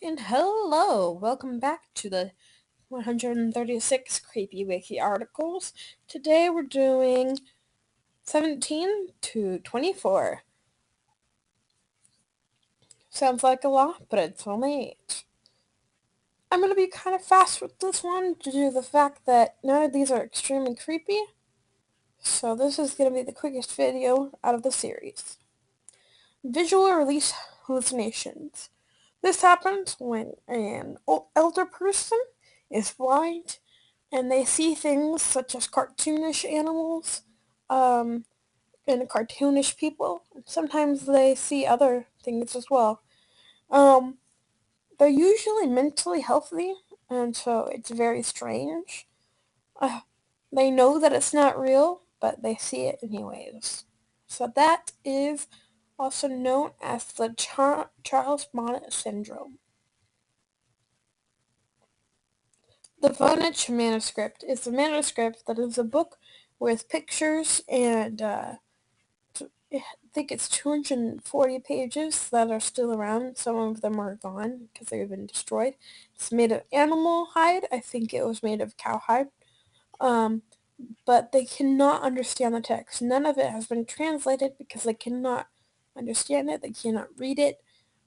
And hello, welcome back to the 136 Creepy Wiki articles. Today we're doing 17 to 24. Sounds like a lot, but it's only 8. I'm going to be kind of fast with this one due to the fact that none of these are extremely creepy. So this is going to be the quickest video out of the series. Visual release hallucinations. This happens when an elder person is blind and they see things such as cartoonish animals um, and cartoonish people. Sometimes they see other things as well. Um, they're usually mentally healthy, and so it's very strange. Uh, they know that it's not real, but they see it anyways. So that is also known as the Charles Bonnet syndrome. The Vonage manuscript is a manuscript that is a book with pictures and I think it's 240 pages that are still around. Some of them are gone because they've been destroyed. It's made of animal hide. I think it was made of cowhide. Um, but they cannot understand the text. None of it has been translated because they cannot understand it. They cannot read it.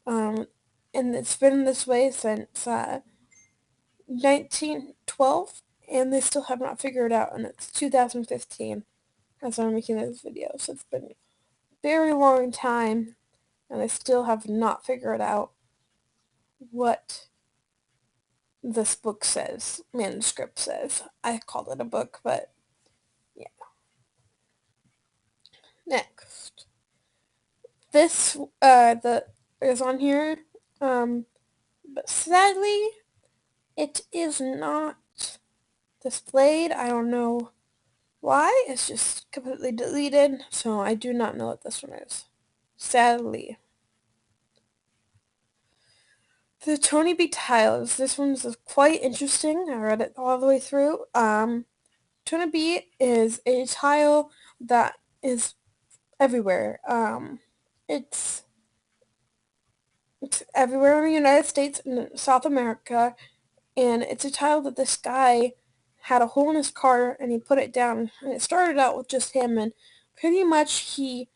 Um, and it's been this way since 1912, and they still have not figured it out, and it's 2015 as I'm making this video, so it's been a very long time, and they still have not figured out what this book says, manuscript says. I called it a book, but yeah. Next. This, the is on here, but sadly, it is not displayed. I don't know why. It's just completely deleted, so I do not know what this one is. Sadly. The Tony B. Tiles. This one's quite interesting. I read it all the way through. Tony B is a tile that is everywhere. It's it's everywhere in the United States and South America, and it's a tile that this guy had a hole in his car and he put it down. And it started out with just him, and pretty much he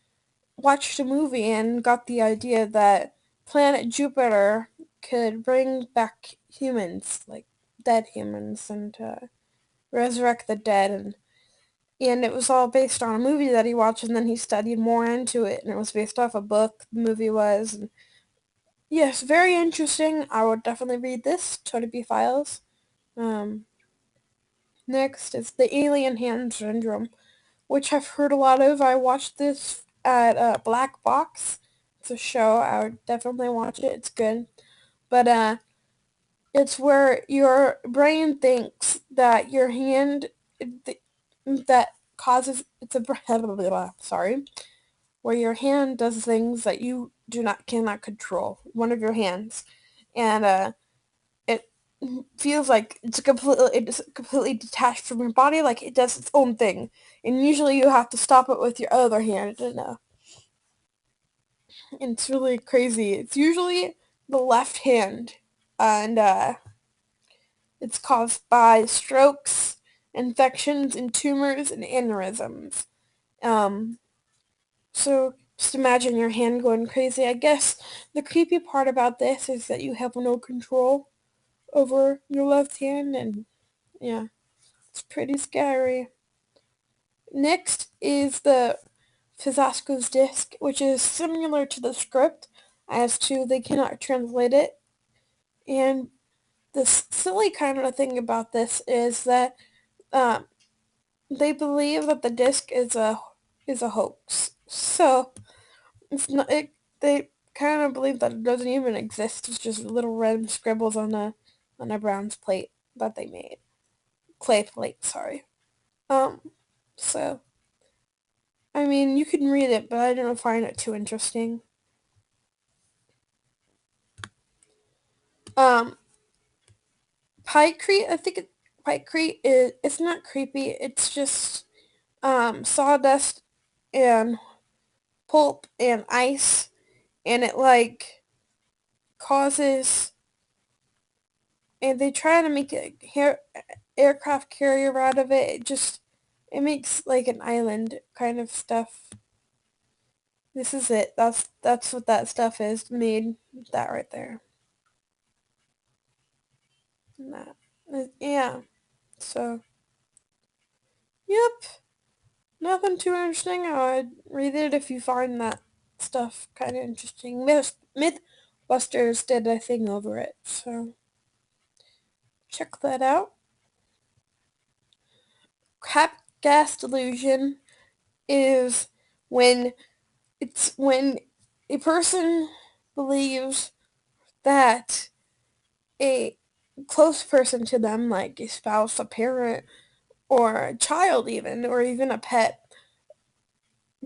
watched a movie and got the idea that planet Jupiter could bring back humans, like dead humans, and resurrect the dead. And it was all based on a movie that he watched, and then he studied more into it, and it was based off a book, the movie was. And yes, very interesting. I would definitely read this, Tony B. Files. Um, Next is the Alien Hand Syndrome, which I've heard a lot of. I watched this at Black Box. It's a show. I would definitely watch it. It's good. But it's where your brain thinks that your hand that causes it's a sorry, where your hand does things that you do not cannot control. One of your hands, and it feels like it's completely detached from your body, like it does its own thing. And usually you have to stop it with your other hand, and it's really crazy. It's usually the left hand, and it's caused by strokes, infections, and tumors and aneurysms. Um, so just imagine your hand going crazy. I guess the creepy part about this is that you have no control over your left hand, and yeah, it's pretty scary. Next is the Fizasco's disc, which is similar to the script, as to they cannot translate it. And the silly kind of thing about this is that um, they believe that the disc is a hoax. So it's not. They kind of believe that it doesn't even exist. It's just little red scribbles on a bronze plate that they made, clay plate. Sorry. Um. So I mean, you can read it, but I don't find it too interesting. Um. Pykrete. I think Pykrete is. It's not creepy. It's just sawdust and pulp and ice, and it like causes and they try to make a aircraft carrier out of it. It makes like an island kind of stuff. This is it. That's what that stuff is made. That right there. And that. Yeah. So, yep. Nothing too interesting. I would read it if you find that stuff kind of interesting. Mythbusters did a thing over it, so check that out. Crap gas delusion is when when a person believes that a close person to them, like a spouse, a parent, or a child even, or even a pet,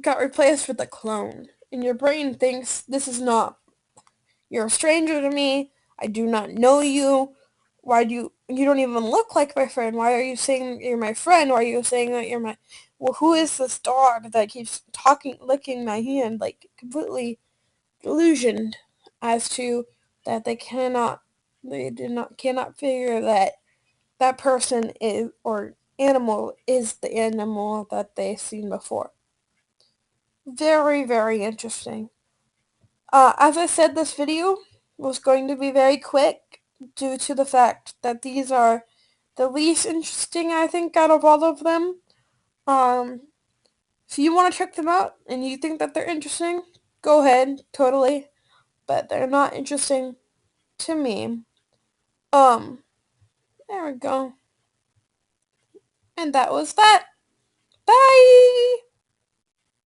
got replaced with a clone. And your brain thinks this is not, you're a stranger to me, I do not know you, why do you don't even look like my friend, why are you saying you're my friend, why are you saying that you're my, well, who is this dog that keeps talking, licking my hand, like completely delusioned as to that cannot figure that that person is, or animal is the animal that they've seen before. Very, very interesting. As I said, this video was going to be very quick due to the fact that these are the least interesting, I think, out of all of them. Um, if you want to check them out and you think that they're interesting, go ahead, totally. But they're not interesting to me. Um, there we go. And that was that. Bye!